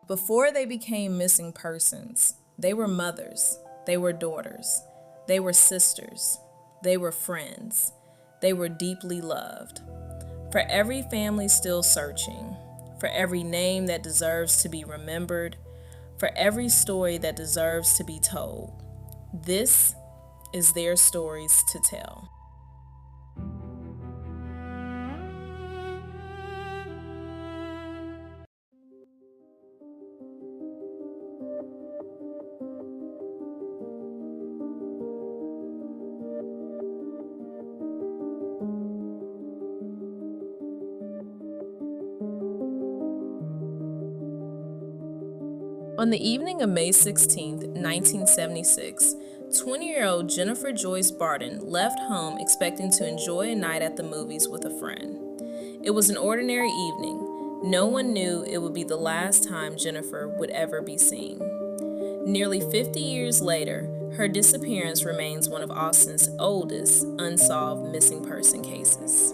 Before they became missing persons, they were mothers, they were daughters, they were sisters, they were friends, they were deeply loved. For every family still searching, for every name that deserves to be remembered, for every story that deserves to be told, this is their stories to tell. On the evening of May 16, 1976, 20-year-old Jennifer Joyce Barton left home expecting to enjoy a night at the movies with a friend. It was an ordinary evening. No one knew it would be the last time Jennifer would ever be seen. Nearly 50 years later, her disappearance remains one of Austin's oldest unsolved missing person cases.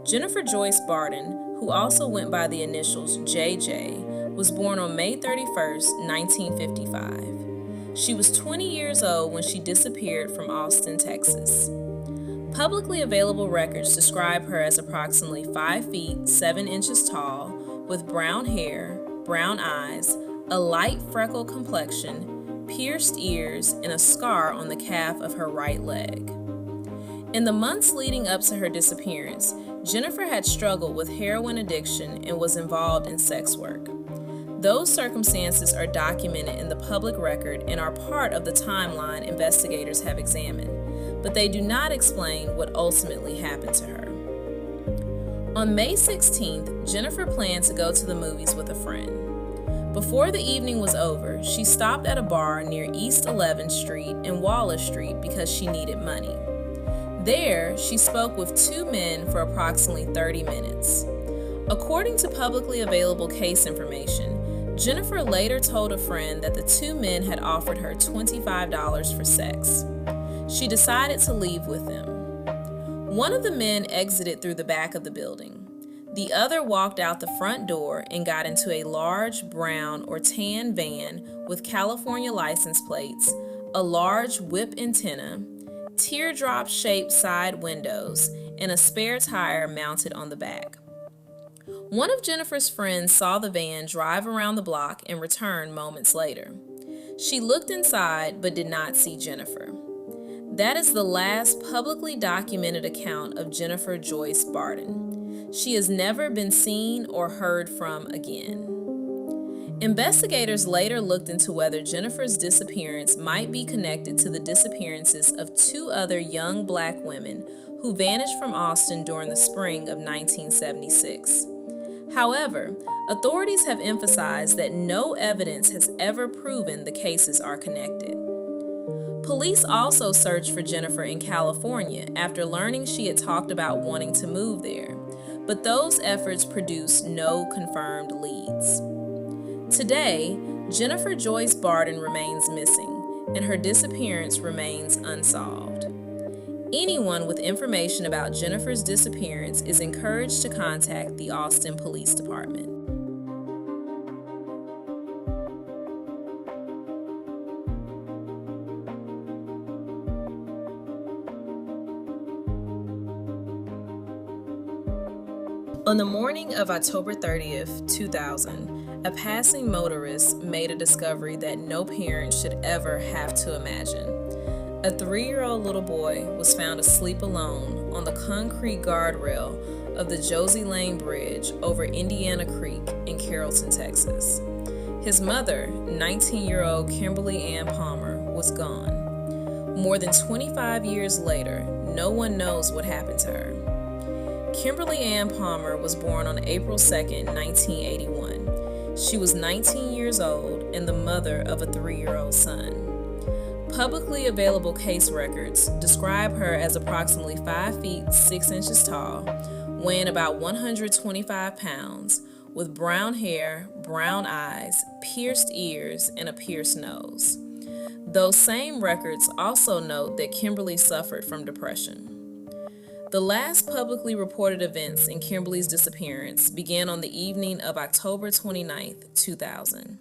Jennifer Joyce Barton, who also went by the initials JJ, was born on May 31, 1955. She was 20 years old when she disappeared from Austin, Texas. Publicly available records describe her as approximately 5 feet 7 inches tall, with brown hair, brown eyes, a light freckle complexion, pierced ears, and a scar on the calf of her right leg. In the months leading up to her disappearance, Jennifer had struggled with heroin addiction and was involved in sex work. Those circumstances are documented in the public record and are part of the timeline investigators have examined, but they do not explain what ultimately happened to her. On May 16th, Jennifer planned to go to the movies with a friend. Before the evening was over, she stopped at a bar near East 11th Street and Wallace Street because she needed money. There, she spoke with 2 men for approximately 30 minutes. According to publicly available case information, Jennifer later told a friend that the 2 men had offered her $25 for sex. She decided to leave with them. One of the men exited through the back of the building. The other walked out the front door and got into a large brown or tan van with California license plates, a large whip antenna, teardrop-shaped side windows, and a spare tire mounted on the back. One of Jennifer's friends saw the van drive around the block and return moments later. She looked inside but did not see Jennifer. That is the last publicly documented account of Jennifer Joyce Barton. She has never been seen or heard from again. Investigators later looked into whether Jennifer's disappearance might be connected to the disappearances of 2 other young Black women who vanished from Austin during the spring of 1976. However, authorities have emphasized that no evidence has ever proven the cases are connected. Police also searched for Jennifer in California after learning she had talked about wanting to move there, but those efforts produced no confirmed leads. Today, Jennifer Joyce Barton remains missing, and her disappearance remains unsolved. Anyone with information about Jennifer's disappearance is encouraged to contact the Austin Police Department. On the morning of October 30th, 2000, a passing motorist made a discovery that no parent should ever have to imagine. A 3-year-old little boy was found asleep alone on the concrete guardrail of the Josie Lane Bridge over Indiana Creek in Carrollton, Texas. His mother, 19-year-old Kimberly Ann Palmer, was gone. More than 25 years later, no one knows what happened to her. Kimberly Ann Palmer was born on April 2, 1981. She was 19 years old and the mother of a 3-year-old son. Publicly available case records describe her as approximately 5 feet 6 inches tall, weighing about 125 pounds, with brown hair, brown eyes, pierced ears, and a pierced nose. Those same records also note that Kimberly suffered from depression. The last publicly reported events in Kimberly's disappearance began on the evening of October 29th, 2000.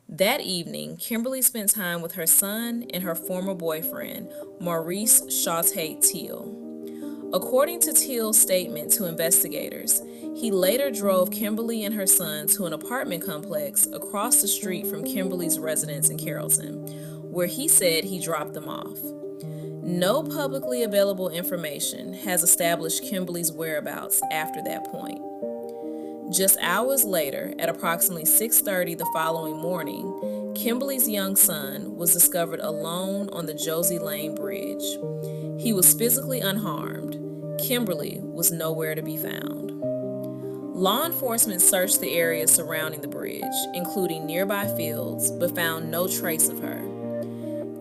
That evening, Kimberly spent time with her son and her former boyfriend, Maurice Chaute Teal. According to Teal's statement to investigators, he later drove Kimberly and her son to an apartment complex across the street from Kimberly's residence in Carrollton, where he said he dropped them off. No publicly available information has established Kimberly's whereabouts after that point. Just hours later, at approximately 6:30 the following morning, Kimberly's young son was discovered alone on the Josie Lane Bridge. He was physically unharmed. Kimberly was nowhere to be found. Law enforcement searched the area surrounding the bridge, including nearby fields, but found no trace of her.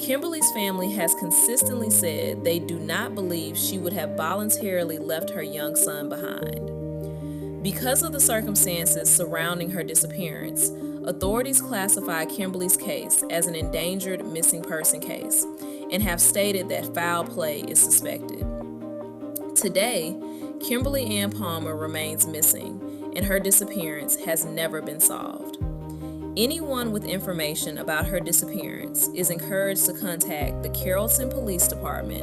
Kimberly's family has consistently said they do not believe she would have voluntarily left her young son behind. Because of the circumstances surrounding her disappearance, authorities classify Kimberly's case as an endangered missing person case and have stated that foul play is suspected. Today, Kimberly Ann Palmer remains missing, and her disappearance has never been solved. Anyone with information about her disappearance is encouraged to contact the Carrollton Police Department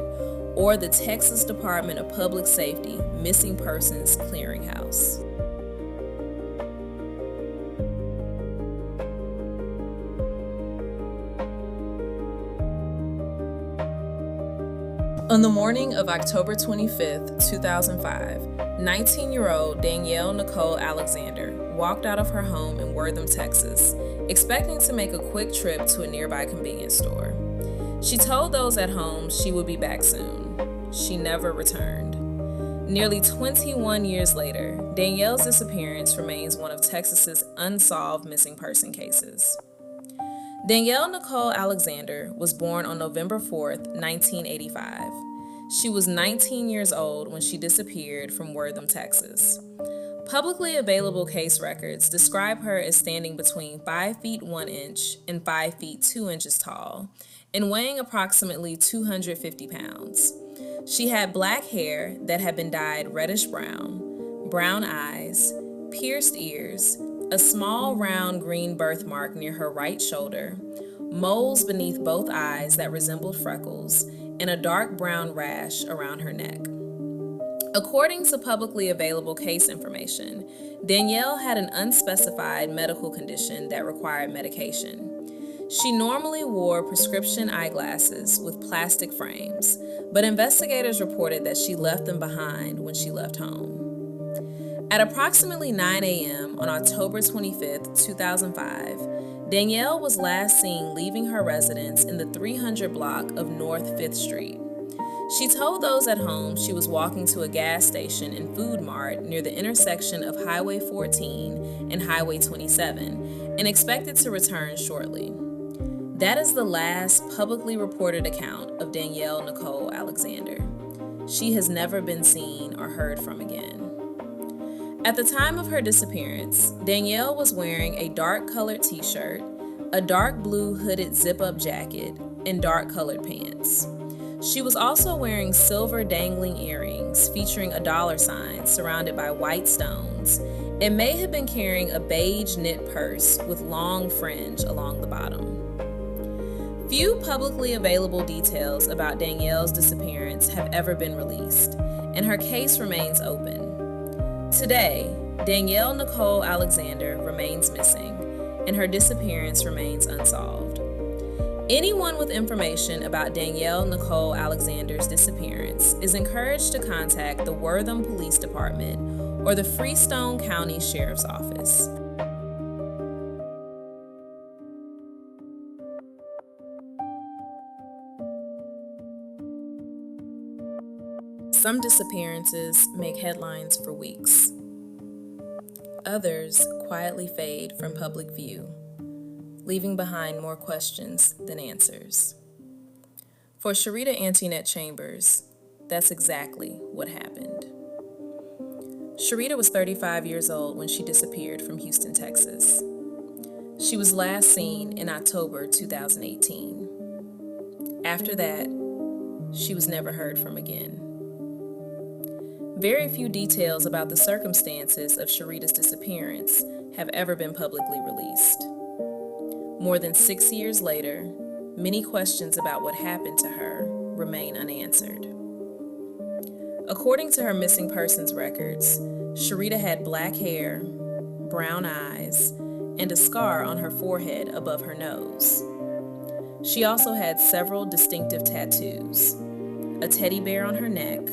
or the Texas Department of Public Safety Missing Persons Clearinghouse. On the morning of October 25th, 2005, 19-year-old Danielle Nicole Alexander walked out of her home in Wortham, Texas, expecting to make a quick trip to a nearby convenience store. She told those at home she would be back soon. She never returned. Nearly 21 years later, Danielle's disappearance remains one of Texas's unsolved missing person cases. Danielle Nicole Alexander was born on November 4th, 1985. She was 19 years old when she disappeared from Wortham, Texas. Publicly available case records describe her as standing between 5 feet 1 inch and 5 feet 2 inches tall and weighing approximately 250 pounds. She had black hair that had been dyed reddish brown, brown eyes, pierced ears, a small round green birthmark near her right shoulder, moles beneath both eyes that resembled freckles, and a dark brown rash around her neck. According to publicly available case information, Danielle had an unspecified medical condition that required medication. She normally wore prescription eyeglasses with plastic frames, but investigators reported that she left them behind when she left home. At approximately 9 a.m. on October 25th, 2005, Danielle was last seen leaving her residence in the 300 block of North 5th Street. She told those at home she was walking to a gas station and food mart near the intersection of Highway 14 and Highway 27 and expected to return shortly. That is the last publicly reported account of Danielle Nicole Alexander. She has never been seen or heard from again. At the time of her disappearance, Danielle was wearing a dark-colored t-shirt, a dark blue hooded zip-up jacket, and dark-colored pants. She was also wearing silver dangling earrings featuring a $sign surrounded by white stones and may have been carrying a beige knit purse with long fringe along the bottom. Few publicly available details about Danielle's disappearance have ever been released, and her case remains open. Today, Danielle Nicole Alexander remains missing, and her disappearance remains unsolved. Anyone with information about Danielle Nicole Alexander's disappearance is encouraged to contact the Wortham Police Department or the Freestone County Sheriff's Office. Some disappearances make headlines for weeks. Others quietly fade from public view, leaving behind more questions than answers. For Sharita Antinet Chambers, that's exactly what happened. Sharita was 35 years old when she disappeared from Houston, Texas. She was last seen in October 2018. After that, she was never heard from again. Very few details about the circumstances of Sharita's disappearance have ever been publicly released. More than 6 years later, many questions about what happened to her remain unanswered. According to her missing persons records, Sharita had black hair, brown eyes, and a scar on her forehead above her nose. She also had several distinctive tattoos: a teddy bear on her neck,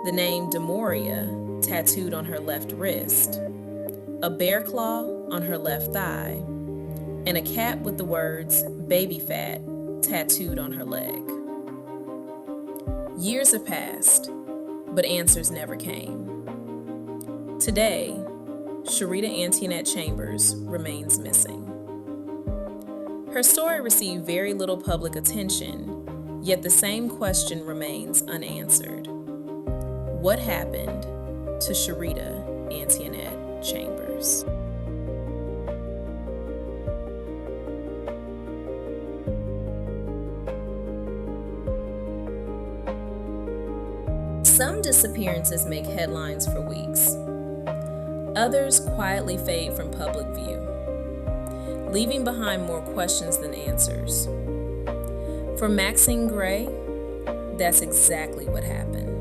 the name Demoria tattooed on her left wrist, a bear claw on her left thigh, and a cap with the words "baby fat" tattooed on her leg. Years have passed, but answers never came. Today, Sharita Antionette Chambers remains missing. Her story received very little public attention, yet the same question remains unanswered. What happened to Sharita Antionette Chambers? Some disappearances make headlines for weeks. Others quietly fade from public view, leaving behind more questions than answers. For Maxine Gray, that's exactly what happened.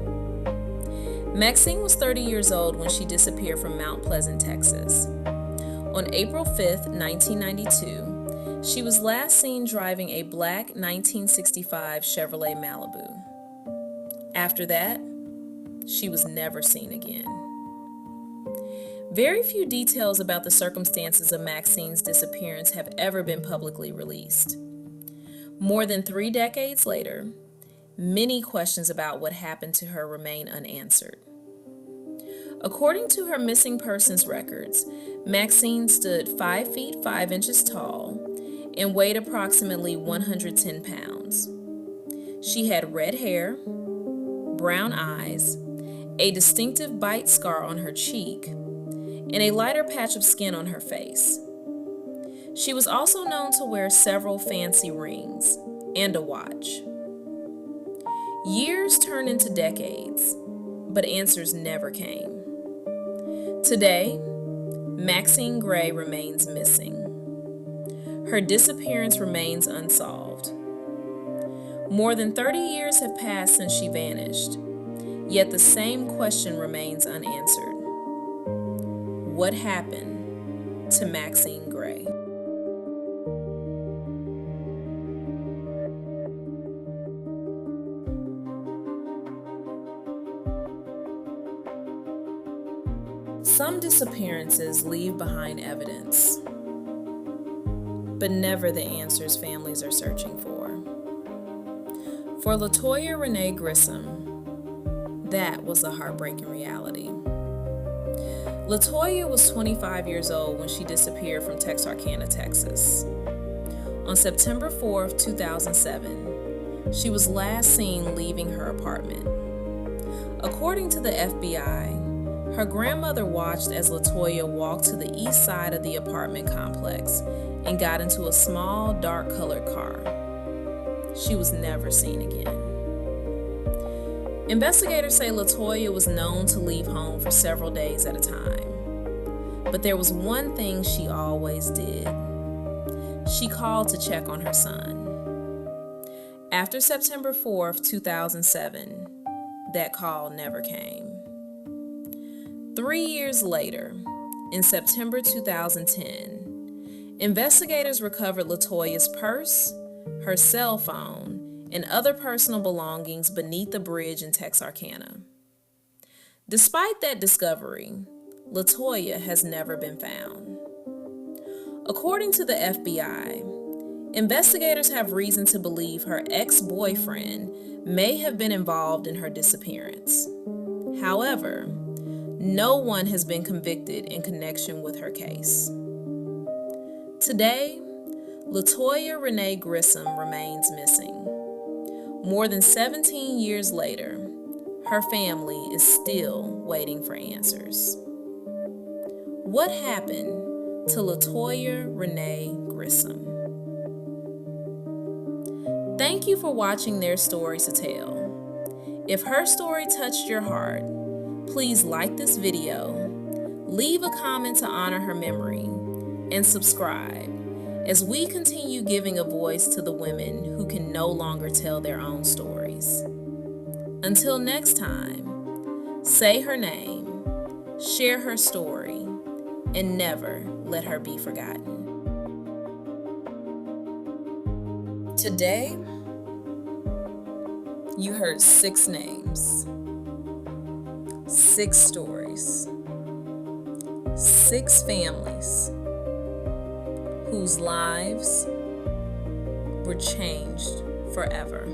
Maxine was 30 years old when she disappeared from Mount Pleasant, Texas. On April 5th, 1992, she was last seen driving a black 1965 Chevrolet Malibu. After that, she was never seen again. Very few details about the circumstances of Maxine's disappearance have ever been publicly released. More than 3 decades later, many questions about what happened to her remain unanswered. According to her missing persons records, Maxine stood 5 feet 5 inches tall and weighed approximately 110 pounds. She had red hair, brown eyes, a distinctive bite scar on her cheek, and a lighter patch of skin on her face. She was also known to wear several fancy rings and a watch. Years turned into decades, but answers never came. Today, Maxine Gray remains missing. Her disappearance remains unsolved. More than 30 years have passed since she vanished, yet the same question remains unanswered. What happened to Maxine Gray? Some disappearances leave behind evidence, but never the answers families are searching for. For Latoya Renee Grissom, that was a heartbreaking reality. Latoya was 25 years old when she disappeared from Texarkana, Texas. On September 4th, 2007, she was last seen leaving her apartment. According to the FBI, her grandmother watched as Latoya walked to the east side of the apartment complex and got into a small, dark-colored car. She was never seen again. Investigators say Latoya was known to leave home for several days at a time. But there was one thing she always did. She called to check on her son. After September 4th, 2007, that call never came. 3 years later, in September 2010, investigators recovered Latoya's purse, her cell phone, and other personal belongings beneath the bridge in Texarkana. Despite that discovery, Latoya has never been found. According to the FBI, investigators have reason to believe her ex-boyfriend may have been involved in her disappearance. However, no one has been convicted in connection with her case. Today, Latoya Renee Grissom remains missing. More than 17 years later, her family is still waiting for answers. What happened to Latoya Renee Grissom? Thank you for watching Their Story to Tell. If her story touched your heart, Please like this video, leave a comment to honor her memory, and subscribe as we continue giving a voice to the women who can no longer tell their own stories. Until next time, say her name, share her story, and never let her be forgotten. Today, you heard 6 names, 6 stories, 6 families whose lives were changed forever.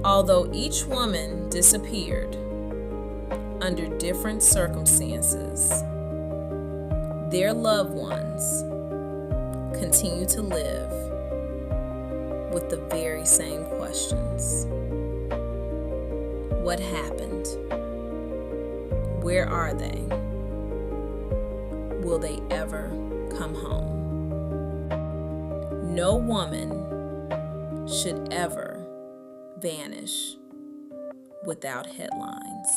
Although each woman disappeared under different circumstances, their loved ones continue to live with the very same questions. What happened? Where are they? Will they ever come home? No woman should ever vanish without headlines.